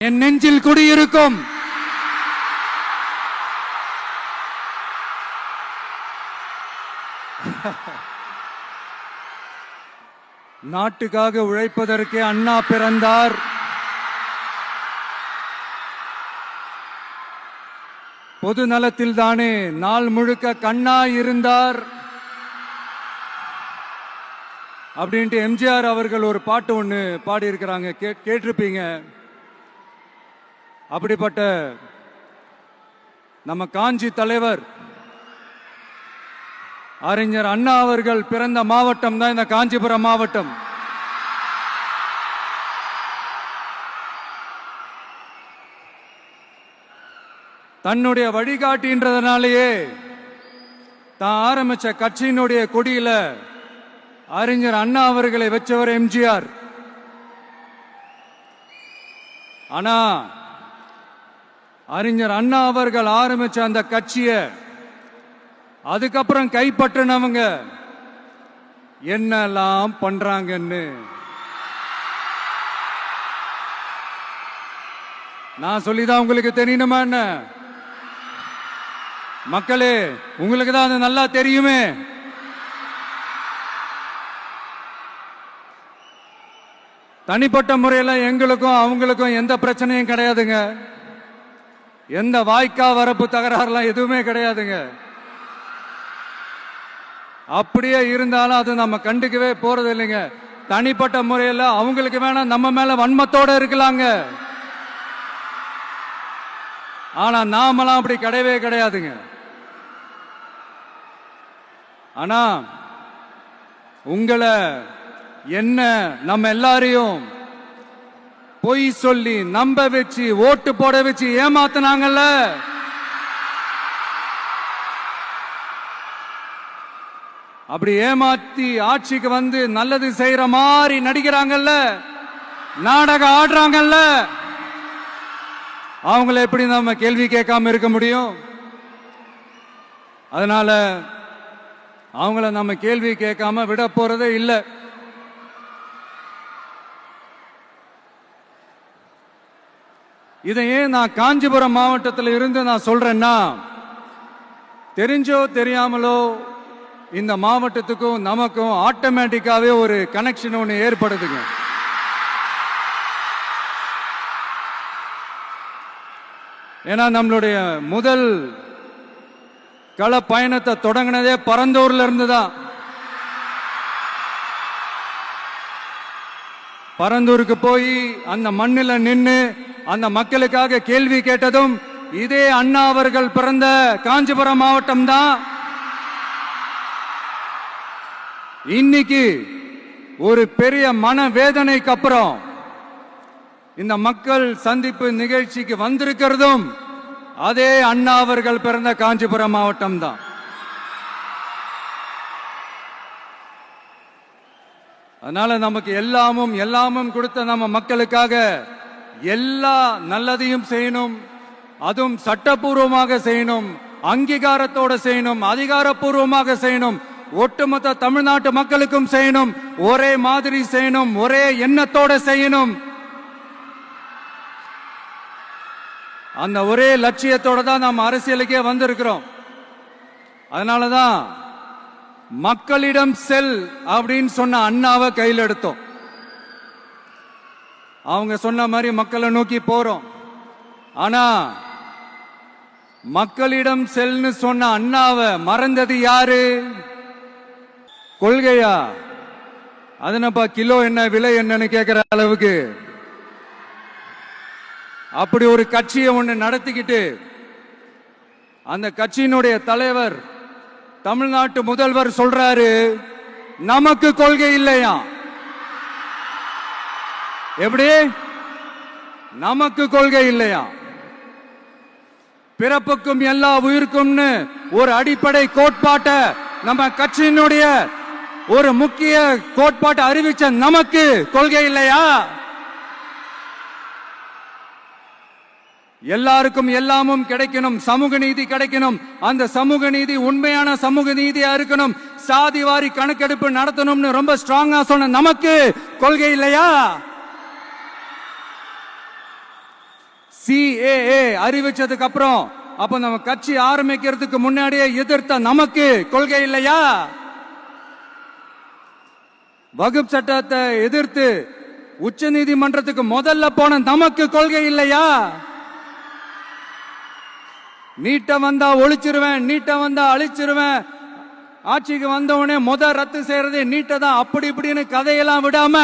என் நெஞ்சில் குடியிருக்கும். நாட்டுக்காக உழைப்பதற்கே அண்ணா பிறந்தார். பொது நலத்தில் தானே நாள் முழுக்க கண்ணா இருந்தார் அப்படின்ட்டு எம்ஜிஆர் அவர்கள் ஒரு பாட்டு ஒன்று பாடி இருக்கிறாங்க, கேட்டிருப்பீங்க. அப்படிப்பட்ட நம்ம காஞ்சி தலைவர் அறிஞர் அண்ணா அவர்கள் பிறந்த மாவட்டம் தான் இந்த காஞ்சிபுரம் மாவட்டம். தன்னுடைய வழிகாட்டின்றதுனாலேயே தான் ஆரம்பிச்ச கட்சியினுடைய கொடியில அறிஞர் அண்ணா அவர்களை வச்சவர் எம்ஜிஆர். ஆனா அறிஞர் அண்ணா அவர்கள் ஆரம்பிச்ச அந்த கட்சியை அதுக்கப்புறம் கைப்பற்றினவங்க என்னெல்லாம் பண்றாங்கன்னு நான் சொல்லிதான் உங்களுக்கு தெரியணுமா என்ன? மக்களே, உங்களுக்கு தான் அது நல்லா தெரியுமே. தனிப்பட்ட முறையில் எங்களுக்கும் அவங்களுக்கும் எந்த பிரச்சனையும் கிடையாதுங்க. எந்த வாய்க்கா வரப்பு தகராறுலாம் எதுவுமே கிடையாதுங்க. அப்படியே இருந்தாலும் அது நம்ம கண்டுக்கவே போறது இல்லைங்க. தனிப்பட்ட முறையில் அவங்களுக்கு வேணா நம்ம மேல வன்மத்தோட இருக்கலாங்க. ஆனா நாமெல்லாம் அப்படி கிடையவே கிடையாதுங்க. ஆனா உங்களை என்ன நம்ம எல்லாரையும் பொய் சொல்லி நம்ப வச்சு ஓட்டு போட வச்சு ஏமாத்தினாங்கல்ல, அப்படி ஏமாத்தி ஆட்சிக்கு வந்து நல்லது செய்யற மாதிரி நடிக்கிறாங்கல்ல, நாடகம் ஆடுறாங்கல்ல, அவங்கள எப்படி நம்ம கேள்வி கேட்காம இருக்க முடியும்? அதனால அவங்கள நம்ம கேள்வி கேட்காம விட போறதே இல்லை. இதையே நான் காஞ்சிபுரம் மாவட்டத்தில் இருந்து நான் சொல்றேன்னா, தெரிஞ்சோ தெரியாமலோ இந்த மாவட்டத்துக்கும் நமக்கும் ஆட்டோமேட்டிக்காவே ஒரு கனெக்ஷன் ஒன்று ஏற்படுதுங்க. ஏன்னா நம்மளுடைய முதல் கள பயணத்தை தொடங்கினதே பரந்தூர்ல இருந்து தான். பரந்தூருக்கு போய் அந்த மண்ணில் நின்று அந்த மக்களுக்காக கேள்வி கேட்டதும் இதே அண்ணா அவர்கள் பிறந்த காஞ்சிபுரம் மாவட்டம் தான். இன்னைக்கு ஒரு பெரிய மனவேதனைக்கு அப்புறம் இந்த மக்கள் சந்திப்பு நிகழ்ச்சிக்கு வந்திருக்கிறதும் அதே அண்ணா அவர்கள் பிறந்த காஞ்சிபுரம் மாவட்டம் தான். அதனால நமக்கு எல்லாமும் கொடுத்த நம்ம மக்களுக்காக எல்லா நல்லதையும் செய்யணும், அதுவும் சட்டப்பூர்வமாக செய்யணும், அங்கீகாரத்தோட செய்யணும், அதிகாரப்பூர்வமாக செய்யணும், ஒட்டுமொத்த தமிழ்நாட்டு மக்களுக்கும் செய்யணும், ஒரே மாதிரி செய்யணும், ஒரே எண்ணத்தோட செய்யணும். அந்த ஒரே லட்சியத்தோட தான் நாம் அரசியலுக்கே வந்திருக்கிறோம். அதனாலதான் மக்களிடம் செல் அப்படின்னு சொன்ன அண்ணாவை கையில் எடுத்தோம். அவங்க சொன்ன மாதிரி மக்களை நோக்கி போறோம். ஆனா மக்களிடம் செல்னு சொன்ன அண்ணாவை மறந்தது யாரு? கொள்கையா? அதனப்பா கிலோ என்ன விலை என்னன்னு கேட்கிற அளவுக்கு அப்படி ஒரு கட்சியை ஒன்று நடத்திக்கிட்டு அந்த கட்சியினுடைய தலைவர் தமிழ்நாட்டு முதல்வர் சொல்றாரு, நமக்கு கொள்கை இல்லையா? எப்படி? நமக்கு கொள்கை இல்லையா? பிறப்புக்கும் எல்லா உயிருக்கும்னு ஒரு அடிப்படை கோட்பாட்டை நம்ம கட்சியினுடைய ஒரு முக்கிய கோட்பாட்டை அறிவிச்ச நமக்கு கொள்கை இல்லையா? எல்லாருக்கும் எல்லாமும் கிடைக்கணும், சமூக நீதி கிடைக்கணும், அந்த சமூக நீதி உண்மையான சமூக நீதியா இருக்கணும், சாதிவாரி கணக்கெடுப்பு நடத்தணும்னு ரொம்ப ஸ்ட்ராங்கா சொன்ன நமக்கு கொள்கை இல்லையா? CAA அறிவிச்சதுக்கு அப்புறம் அப்ப நம்ம கட்சி ஆரம்பிக்கிறதுக்கு முன்னாடியே எதிர்த்த நமக்கு கொள்கை இல்லையா? வகுப்பு சட்டத்தை எதிர்த்து உச்ச நீதிமன்றத்துக்கு முதல்ல போன நமக்கு கொள்கை இல்லையா? நீட்ட வந்தா ஒழிச்சிருவேன், நீட்ட வந்தா அழிச்சிருவேன், ஆட்சிக்கு வந்தவனே ரத்து செய்யறதே நீட்ட தான், அப்படி இப்படின்னு கதையெல்லாம் விடாம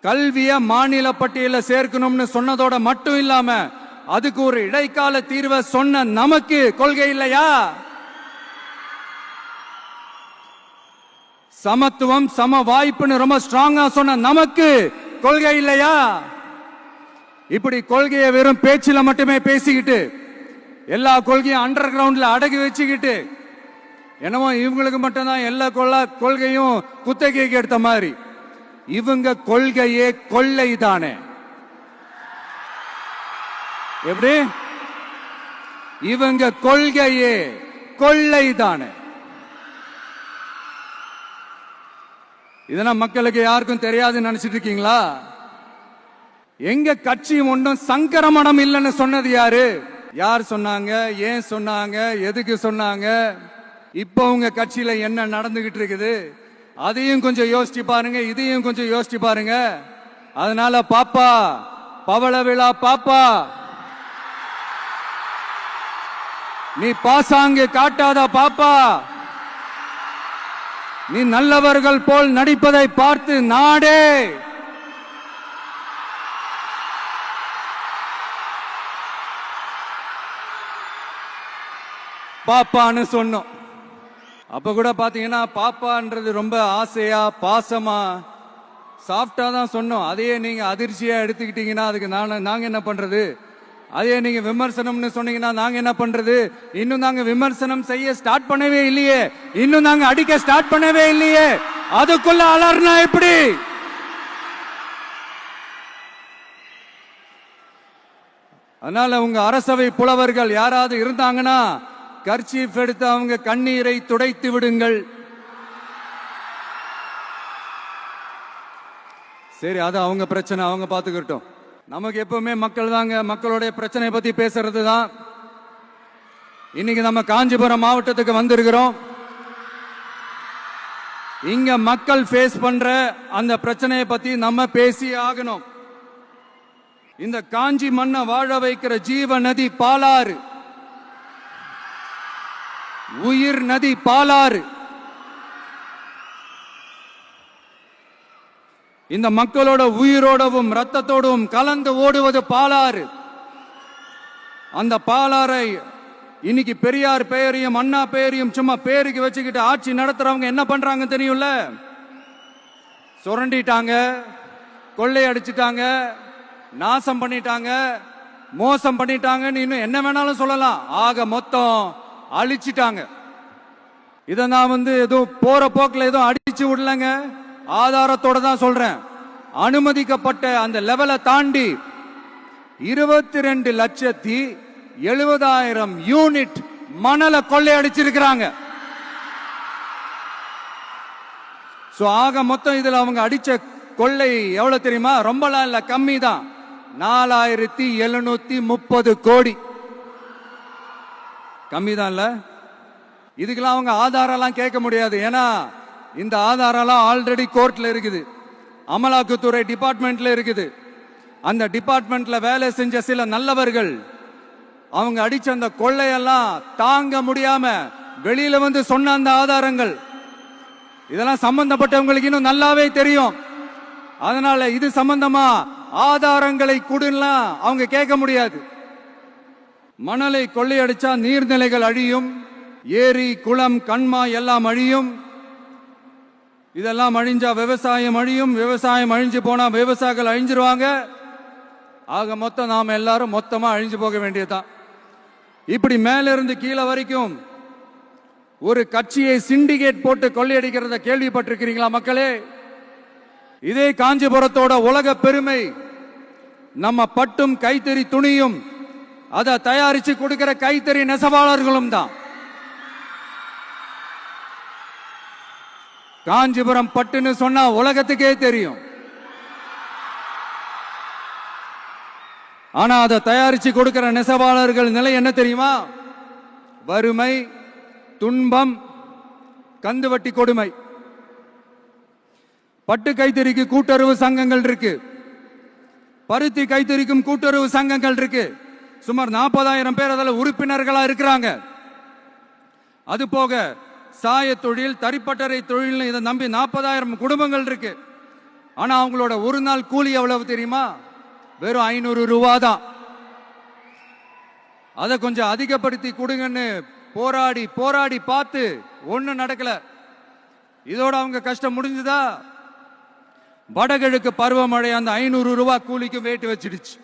கல்விய மாநில பட்டியல சேர்க்கணும்னு சொன்னதோட மட்டும் இல்லாம அதுக்கு ஒரு இடைக்கால தீர்வை சொன்ன நமக்கு கொள்கை இல்லையா? சமத்துவம் சம வாய்ப்புன்னு ரொம்ப ஸ்ட்ராங்கா சொன்ன நமக்கு கொள்கை இல்லையா? இப்படி கொள்கையை வெறும் பேச்சில மட்டுமே பேசிக்கிட்டு எல்லா கொள்கையும் அண்டர் கிரவுண்ட்ல அடக்கி வச்சுக்கிட்டு என்னமோ இவங்களுக்கு மட்டும்தான் எல்லா கொள்கையும் குத்தகைக்கு எடுத்த மாதிரி. இவங்க கொள்கையே கொள்ளை தானே. எப்படி? இவங்க கொள்கையே கொள்ளை தானே. இதெல்லாம் மக்களுக்கு யாருக்கும் தெரியாதுன்னு நினைச்சிட்டு இருக்கீங்களா? எங்க கட்சி ஒன்றும் சங்கரமணம் இல்லைன்னு சொன்னது யாரு? யார் சொன்னாங்க? ஏன் சொன்னாங்க? எதுக்கு சொன்னாங்க? இப்ப உங்க கட்சியில என்ன நடந்துகிட்டு இருக்குது அதையும் கொஞ்சம் யோசிச்சு பாருங்க, இதையும் கொஞ்சம் யோசிச்சு பாருங்க. அதனால பாப்பா, பவள விழா பாப்பா, நீ பாசாங்கு காட்டாத பாப்பா. நீ நல்லவர்கள் போல் நடிப்பதை பார்த்து நாடே பாப்பான்னு சொன்னோம். அப்ப கூட பாத்தீங்கன்னா பாப்பான்றது ரொம்ப ஆசையா பாசமா சாஃப்டா தான் சொன்னோம். அதையே நீங்க அதிர்ச்சியா எடுத்துக்கிட்டீங்கன்னா அதுக்கு நாங்க என்ன பண்றது? அதே நீங்க விமர்சனம்னு சொன்னீங்கன்னா நாங்க என்ன பண்றது? இன்னும் நாங்க விமர்சனம் செய்ய ஸ்டார்ட் பண்ணவே இல்லையே, இன்னும் நாங்க அடிக்க ஸ்டார்ட் பண்ணவே இல்லையே, அதுக்குள்ள அலர்னா எப்படி? அதனால உங்க அரசவை புலவர்கள் யாராவது இருந்தாங்கன்னா கர்ச்சீஃப் எடுத்து அவங்க கண்ணீரை துடைத்து விடுங்கள். சரி, அது அவங்க பிரச்சனை, அவங்க பாத்துக்கிட்டோம். நமக்கு எப்பவுமே மக்கள் தாங்க, மக்களுடைய பிரச்சனை பத்தி பேசுறது தான். இன்னைக்கு நம்ம காஞ்சிபுரம் மாவட்டத்துக்கு வந்திருக்கிறோம். இங்க மக்கள் ஃபேஸ் பண்ற அந்த பிரச்சனையை பத்தி நம்ம பேசி ஆகணும். இந்த காஞ்சி மண்ணை வாழ வைக்கிற ஜீவ நதி பாலாறு, உயிர் நதி பாலாறு. இந்த மக்களோட உயிரோடவும் ரத்தத்தோடும் கலந்து ஓடுவது பாலாறு. அந்த பாலாறை இன்னைக்கு பெரியார் பெயரையும் அண்ணா பெயரையும் சும்மா பேருக்கு வச்சுக்கிட்டு ஆட்சி நடத்துறவங்க என்ன பண்றாங்க தெரியும்ல? சுரண்டிட்டாங்க, கொள்ளையடிச்சிட்டாங்க, நாசம் பண்ணிட்டாங்க, மோசம் பண்ணிட்டாங்கன்னு இன்னும் என்ன வேணாலும் சொல்லலாம். ஆக மொத்தம் அழிச்சிட்டாங்க. இதை நான் எதுவும் போற போக்கில் எதுவும் அடிச்சு விடலங்க, ஆதாரத்தோட தான் சொல்றேன். அனுமதிக்கப்பட்ட அந்த லெவலை தாண்டி 22,70,000 யூனிட் மணலை கொள்ளையடிச்சிருக்கிறாங்க. ஆக மொத்தம் இதுல அவங்க அடிச்ச கொள்ளை எவ்வளவு தெரியுமா? ரொம்பலாம் இல்ல, கம்மி தான். 4,730 கோடி. கம்மி தான் இல்ல? இதுக்கெல்லாம் அவங்க ஆதாரம் கேட்க முடியாது. ஏன்னா இந்த ஆதாரம் ஆல்ரெடி கோர்ட்ல இருக்குது, அமலாக்கத்துறை டிபார்ட்மெண்ட்ல இருக்குது. அந்த டிபார்ட்மெண்ட்ல வேலை செஞ்ச சில நல்லவர்கள் அவங்க அடிச்ச அந்த கொள்ளையெல்லாம் தாங்க முடியாம வெளியில சொன்ன அந்த ஆதாரங்கள், இதெல்லாம் சம்பந்தப்பட்டவங்களுக்கு இன்னும் நல்லாவே தெரியும். அதனால இது சம்பந்தமா ஆதாரங்களை கொடுலாம் அவங்க கேட்க முடியாது. மணலை கொள்ளையடிச்சா நீர்நிலைகள் அழியும், ஏரி குளம் கண்மா எல்லாம் அழியும். இதெல்லாம் அழிஞ்சா விவசாயம் அழியும், விவசாயம் அழிஞ்சு போனா விவசாயிகள் அழிஞ்சிருவாங்க. ஆக மொத்தம் நாம எல்லாரும் மொத்தமா அழிஞ்சு போக வேண்டியதுதான். இப்படி மேல இருந்து கீழே வரைக்கும் ஒரு கட்சியை சிண்டிகேட் போட்டு கொள்ளையடிக்கிறத கேள்விப்பட்டிருக்கிறீங்களா மக்களே? இதே காஞ்சிபுரத்தோட உலக பெருமை நம்ம பட்டும் கைத்தறி துணியும் அதை தயாரிச்சு கொடுக்கிற கைத்தறி நெசவாளர்களும் தான். காஞ்சிபுரம் பட்டுன்னு சொன்னா உலகத்துக்கே தெரியும். ஆனா அதை தயாரிச்சு கொடுக்கிற நெசவாளர்கள் நிலை என்ன தெரியுமா? வறுமை, துன்பம், கந்துவட்டி கொடுமை. பட்டு கைத்தறிக்கு கூட்டுறவு சங்கங்கள் இருக்கு, பருத்தி கைத்தறிக்கும் கூட்டுறவு சங்கங்கள் இருக்கு. சுமார் 40,000 பேர் அதில் உறுப்பினர்களா இருக்கிறாங்க. அது போக சாய தொழில், தறிப்பட்டறை தொழில் இதை நம்பி 40,000 குடும்பங்கள் இருக்கு. ஆனா அவங்களோட ஒரு நாள் கூலி எவ்வளவு தெரியுமா? வெறும் 500 ரூபா தான். அதை கொஞ்சம் அதிகப்படுத்தி கொடுங்கன்னு போராடி போராடி பார்த்து ஒன்னும் நடக்கல. இதோட அவங்க கஷ்டம் முடிஞ்சுதா? வடகிழக்கு பருவமழை அந்த 500 ரூபாய் கூலிக்கு வேட்டு வச்சிடுச்சு.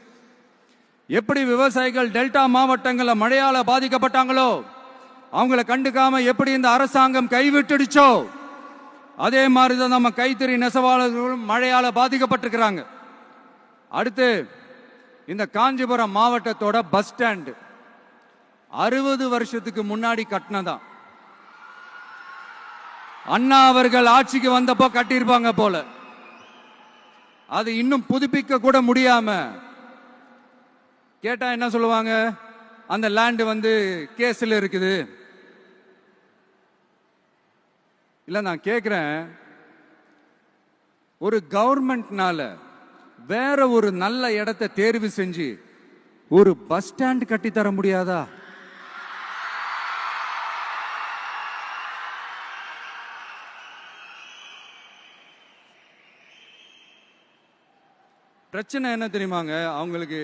எப்படி விவசாயிகள் டெல்டா மாவட்டங்களில் மழையால பாதிக்கப்பட்டாங்களோ, அவங்கள கண்டுக்காம எப்படி இந்த அரசாங்கம் கைவிட்டுடுச்சோ, அதே மாதிரிதான் நம்ம கைத்தறி நெசவாளர்களும் மழையால பாதிக்கப்பட்டிருக்கிறாங்க. அடுத்து இந்த காஞ்சிபுரம் மாவட்டத்தோட பஸ் ஸ்டாண்ட் 60 வருஷத்துக்கு முன்னாடி கட்டினதான். அண்ணா அவர்கள் ஆட்சிக்கு வந்தப்போ கட்டியிருப்பாங்க போல. அது இன்னும் புதுப்பிக்க கூட முடியாம, கேட்டா என்ன சொல்லுவாங்க? அந்த லேண்ட் கேஸ்ல இருக்குது. இல்ல நான் கேக்குறேன், ஒரு கவர்மெண்ட்னால வேற ஒரு நல்ல இடத்தை தேர்வு செஞ்சு ஒரு பஸ் ஸ்டாண்ட் கட்டி தர முடியாதா? பிரச்சனை என்ன தெரியுமாங்க? அவங்களுக்கு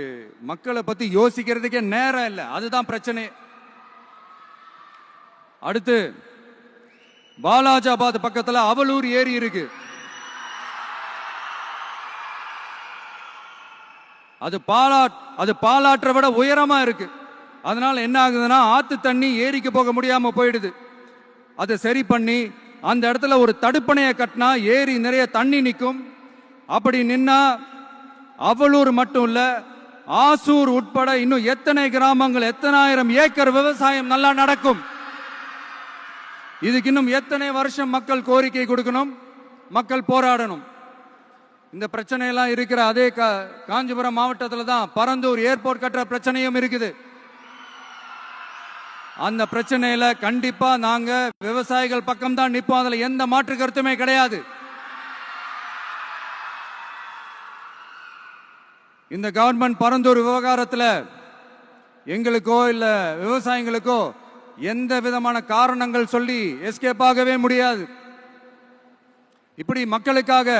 மக்களை பத்தி யோசிக்கிறதுக்கே நேரம் இல்லை. அதுதான் பிரச்சனை. அடுத்து பாலாஜாபாத் பக்கத்துல அவலூர் ஏரி இருக்கு. அது பாலாற்றை விட உயரமா இருக்கு. அதனால என்ன ஆகுதுன்னா, ஆத்து தண்ணி ஏரிக்கு போக முடியாம போயிடுது. அதை சரி பண்ணி அந்த இடத்துல ஒரு தடுப்பணையை கட்டினா ஏரி நிறைய தண்ணி நிற்கும். அப்படி நின்னா அவலூர் மட்டும் இல்ல, ஆசூர் உட்பட இன்னும் எத்தனை கிராமங்கள், எத்தனை ஆயிரம் ஏக்கர் விவசாயம் நல்லா நடக்கும். இதுக்கு இன்னும் எத்தனை வருஷம் மக்கள் கோரிக்கை கொடுக்கணும், மக்கள் போராடணும். இந்த பிரச்சனை எல்லாம் இருக்கிற அதே காஞ்சிபுரம் மாவட்டத்தில் தான் பரந்தூர் ஏர்போர்ட் கட்டுற பிரச்சனையும் இருக்குது. அந்த பிரச்சனையில கண்டிப்பா நாங்க விவசாயிகள் பக்கம் தான் நிற்போம். அதுல எந்த மாற்று கருத்துமே கிடையாது. இந்த கவர்மெண்ட் பரந்தூர் விவகாரத்தில் எங்களுக்கோ இல்ல விவசாயிகளுக்கோ எந்த விதமான காரணங்கள் சொல்லி எஸ்கேப் ஆகவே முடியாது. இப்படி மக்களுக்காக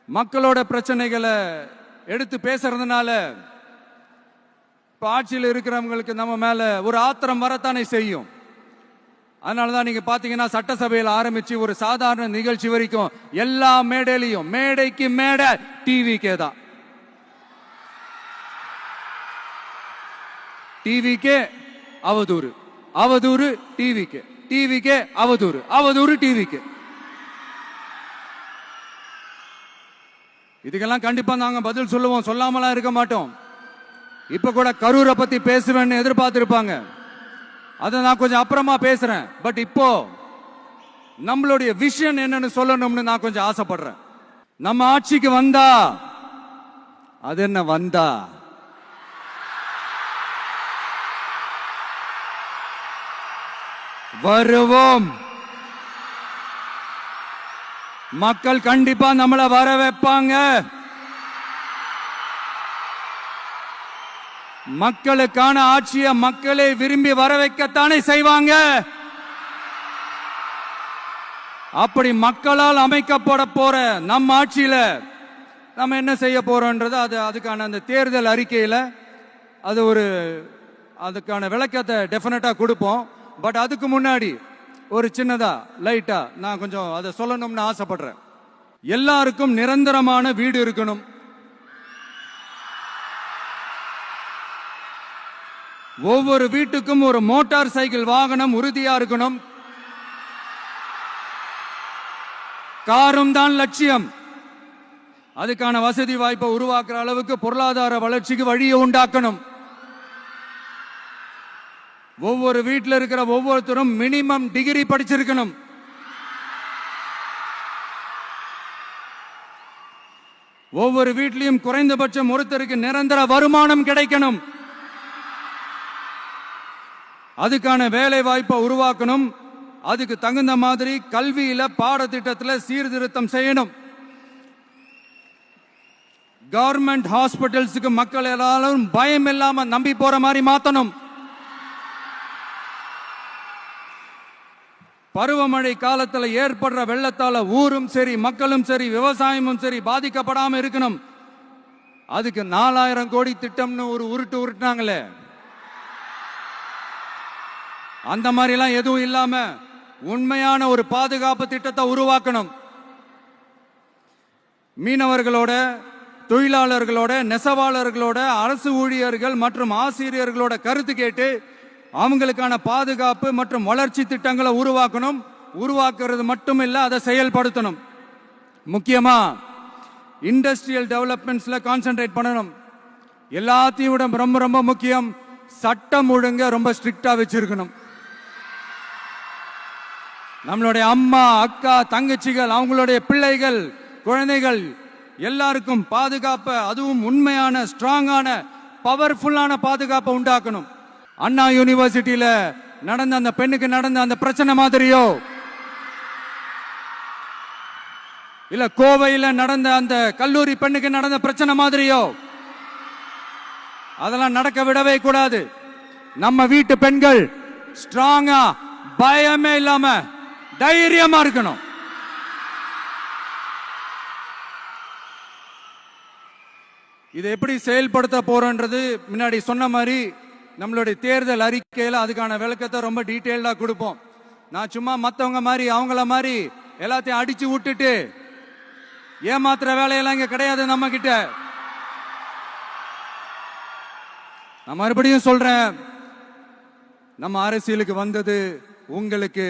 மக்களோட பிரச்சனைகளை எடுத்து பேசுறதுனால இப்ப ஆட்சியில் இருக்கிறவங்களுக்கு நம்ம மேல ஒரு ஆத்திரம் வரத்தானே செய்யும். அதனாலதான் நீங்க பாத்தீங்கன்னா சட்டசபையில் ஆரம்பிச்சு ஒரு சாதாரண நிகழ்ச்சி வரைக்கும் எல்லா மேடையிலையும் மேடைக்கு மேடை டிவிக்கே தான். டிவிக்கே அவதூறு, அவதூறு டிவிக்கே, டிவிக்கே அவதூறு, அவதூறு டிவிக்கே. இதுக்கெல்லாம் கண்டிப்பா நாங்க பதில் சொல்லுவோம், சொல்லாமலாம் இருக்க மாட்டோம். இப்ப கூட கரூரை பத்தி பேசுவேன்னு எதிர்பார்த்திருப்பாங்க. அதை நான் கொஞ்சம் அப்புறமா பேசுறேன். பட் இப்போ நம்மளுடைய விஷன் என்னன்னு சொல்லணும்னு நான் கொஞ்சம் ஆசைப்படுறேன். நம்ம ஆட்சிக்கு வந்தா, அது என்ன வந்தா, வருவோம். மக்கள் கண்டிப்பா நம்மளை வர வைப்பாங்க. மக்களுக்கான ஆட்சியை மக்களே விரும்பி வர வைக்கத்தானே செய்வாங்க. அப்படி மக்களால் அமைக்கப்பட போற நம்ம ஆட்சியில நம்ம என்ன செய்ய போறோம்ன்றது அதுக்கான அந்த தேர்தல் அறிக்கையில அதுக்கான விளக்கத்தை டெஃபினட்டா கொடுப்போம். பட் அதுக்கு முன்னாடி ஒரு சின்னதா லைட்டா நான் கொஞ்சம் அதை சொல்லணும்னு ஆசைப்படுறேன். எல்லாருக்கும் நிரந்தரமான வீடு இருக்கணும். ஒவ்வொரு வீட்டுக்கும் ஒரு மோட்டார் சைக்கிள் வாகனம் உறுதியா இருக்கணும். காரும் தான் லட்சியம். அதுக்கான வசதி வாய்ப்பை உருவாக்குற அளவுக்கு பொருளாதார வளர்ச்சிக்கு வழியை உண்டாக்கணும். ஒவ்வொரு வீட்டில் இருக்கிற ஒவ்வொருத்தரும் மினிமம் டிகிரி படிச்சிருக்கணும். ஒவ்வொரு வீட்லயும் குறைந்தபட்சம் ஒருத்தருக்கு நிரந்தர வருமானம் கிடைக்கணும். அதுக்கான வேலை வாய்ப்பை உருவாக்கணும். அதுக்கு தகுந்த மாதிரி கல்வியில பாடத்திட்டத்தில் சீர்திருத்தம் செய்யணும். கவர்மெண்ட் ஹாஸ்பிட்டல்ஸுக்கு மக்கள் எல்லாரும் பயம் இல்லாம நம்பி போற மாதிரி மாத்தணும். பருவமழை காலத்தில் ஏற்படுற வெள்ளத்தால ஊரும் சரி மக்களும் சரி விவசாயமும் சரி பாதிக்கப்படாம இருக்கணும். அதுக்கு 4000 கோடி திட்டம்னு ஒரு உருட்டுனாங்களே, அந்த மாதிரி எல்லாம் எதுவும் இல்லாம உண்மையான ஒரு பாதுகாப்பு திட்டத்தை உருவாக்கணும். மீனவர்களோட, தொழிலாளர்களோட, நெசவாளர்களோட, அரசு ஊழியர்கள் மற்றும் ஆசிரியர்களோட கருத்து கேட்டு அவங்களுக்கான பாதுகாப்பு மற்றும் வளர்ச்சி திட்டங்களை உருவாக்கணும். உருவாக்குறது மட்டும் இல்ல, அதை செயல்படுத்தணும். முக்கியமா இண்டஸ்ட்ரியல் டெவலப்மெண்ட்ஸ்ல கான்சென்ட்ரேட் பண்ணணும். எல்லாத்தையும் விட ரொம்ப ரொம்ப முக்கியம், சட்டம் ஒழுங்க ரொம்ப ஸ்ட்ரிக்டா வச்சிருக்கணும். நம்மளுடைய அம்மா, அக்கா, தங்கச்சிகள், அவங்களுடைய பிள்ளைகள், குழந்தைகள் எல்லாருக்கும் பாதுகாப்பை, அதுவும் உண்மையான ஸ்ட்ராங்கான பவர்ஃபுல்லான பாதுகாப்பை உண்டாக்கணும். அண்ணா யூனிவர்சிட்டியில நடந்த அந்த பெண்ணுக்கு நடந்த அந்த பிரச்சனை மாதிரியோ, இல்ல கோவையில நடந்த அந்த கல்லூரி பெண்ணுக்கு நடந்த பிரச்சனை மாதிரியோ அதெல்லாம் நடக்க விடவே கூடாது. நம்ம வீட்டு பெண்கள் ஸ்ட்ராங்கா, பயமே இல்லாம தைரியமா இருக்கணும். இதை எப்படி செயல்படுத்த போறோன்றது முன்னாடி சொன்ன மாதிரி நம்மளுடைய தேர்தல் அறிக்கையில அதுக்கான விளக்கத்தை ரொம்ப டீட்டெயில்டா கொடுப்போம். நான் சும்மா மத்தவங்க மாதிரி அவங்கள மாதிரி எல்லாத்தையும் அடிச்சு விட்டுட்டு ஏமாத்துற வேலையெல்லாம் இங்க கிடையாது நம்ம கிட்ட. நான் மறுபடியும் சொல்றேன், நம்ம அரசியலுக்கு வந்தது உங்களுக்கு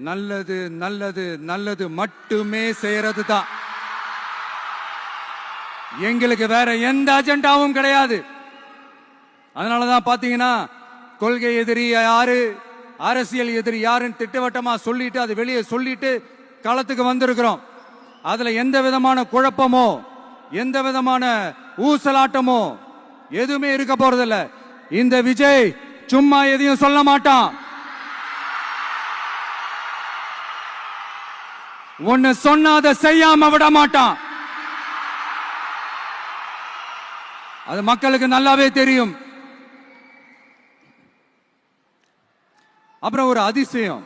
நல்லது நல்லது நல்லது மட்டுமே செய்யறது தான். எங்களுக்கு வேற எந்த அஜெண்டாவும் கிடையாது. அதனாலதான் பாத்தீங்கன்னா கொள்கை எதிரி யாரு, அரசியல் எதிரி யாருன்னு திட்டவட்டமா சொல்லிட்டு அது வெளியே சொல்லிட்டு களத்துக்கு வந்திருக்கிறோம். அதுல எந்த விதமான குழப்பமோ எந்த விதமான ஊசலாட்டமோ எதுவுமே இருக்க போறதில்ல. இந்த விஜய் சும்மா எதையும் சொல்ல மாட்டான். ஒன்னு சொன்னா அதை செய்யாம விட மாட்டான். அது மக்களுக்கு நல்லாவே தெரியும். அப்புறம் ஒரு அதிசயம்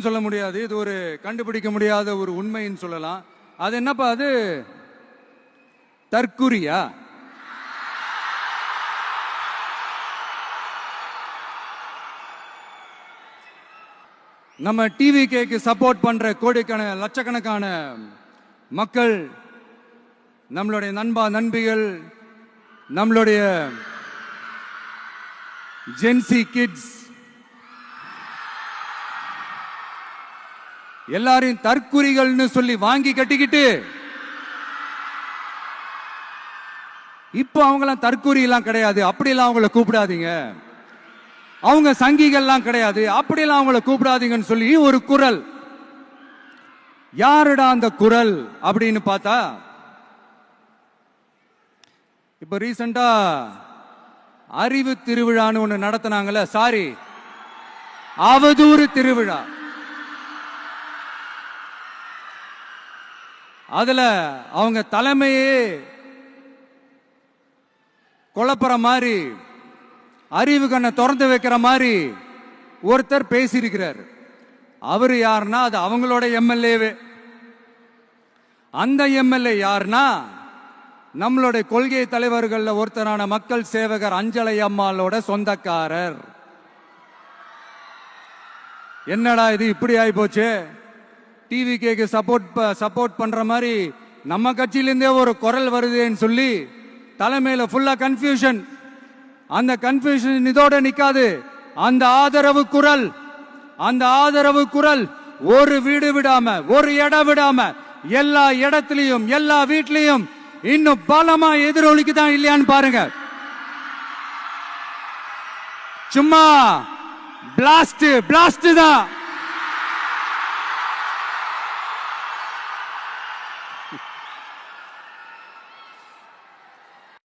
சொல்ல முடியாது, இது ஒரு கண்டுபிடிக்க முடியாத ஒரு உண்மைன்னு சொல்லலாம். அது என்னப்பா, அது தற்குறியா? நம்ம டிவிகேக்கு சப்போர்ட் பண்ற கோடிக்கணக்கான லட்சக்கணக்கான மக்கள், நம்மளுடைய நண்பிகள், நம்மளுடைய ஜென்சி கிட்ஸ் எல்லாரையும் தற்குறிகள்னு சொல்லி வாங்கி கட்டிக்கிட்டு இப்போ அவங்களாம் தற்குறி எல்லாம் கிடையாது, அப்படியெல்லாம் அவங்கள கூப்பிடாதீங்க, அவங்க சங்கிகள்லாம் கிடையாது, அப்படியெல்லாம் அவங்கள கூப்பிடாதீங்கன்னு சொல்லி ஒரு குரல். யாருடா அந்த குரல் அப்படின்னு பார்த்தா, இப்ப ரீசெண்டா அறிவு திருவிழான்னு ஒண்ணு நடத்தினாங்கல்ல, சாரி அவதூறு திருவிழா. அதுல அவங்க தலைமையே குழப்பற மாதிரி, அறிவு கண்ணை திறந்து வைக்கிற மாதிரி ஒருத்தர் பேசியிருக்கிறார். அவரு யாருன்னா அது அவங்களோட எம்எல்ஏவே. அந்த எம்எல்ஏ யாருன்னா நம்மளுடைய கொள்கை தலைவர்கள் ஒருத்தரான மக்கள் சேவகர் அஞ்சலை அம்மாளோட சொந்தக்காரர். என்னடா இது இப்படி ஆகி போச்சு, டிவிகேக்கு சப்போர்ட் பண்ற மாதிரி நம்ம கட்சியிலிருந்தே ஒரு குரல் வருதுன்னு சொல்லி தலைமையில ஃபுல்லா கன்ஃபியூஷன். அந்த கன்ஃபியூஷன் இதோட நிக்காது, அந்த ஆதரவு குரல் ஒரு வீடு விடாம, ஒரு இடம் விடாம, எல்லா இடத்திலையும் எல்லா வீட்லயும் இன்னும் பலமா எதிரொலிக்குதான் இல்லையான்னு பாருங்க. சும்மா பிளாஸ்ட் தான்.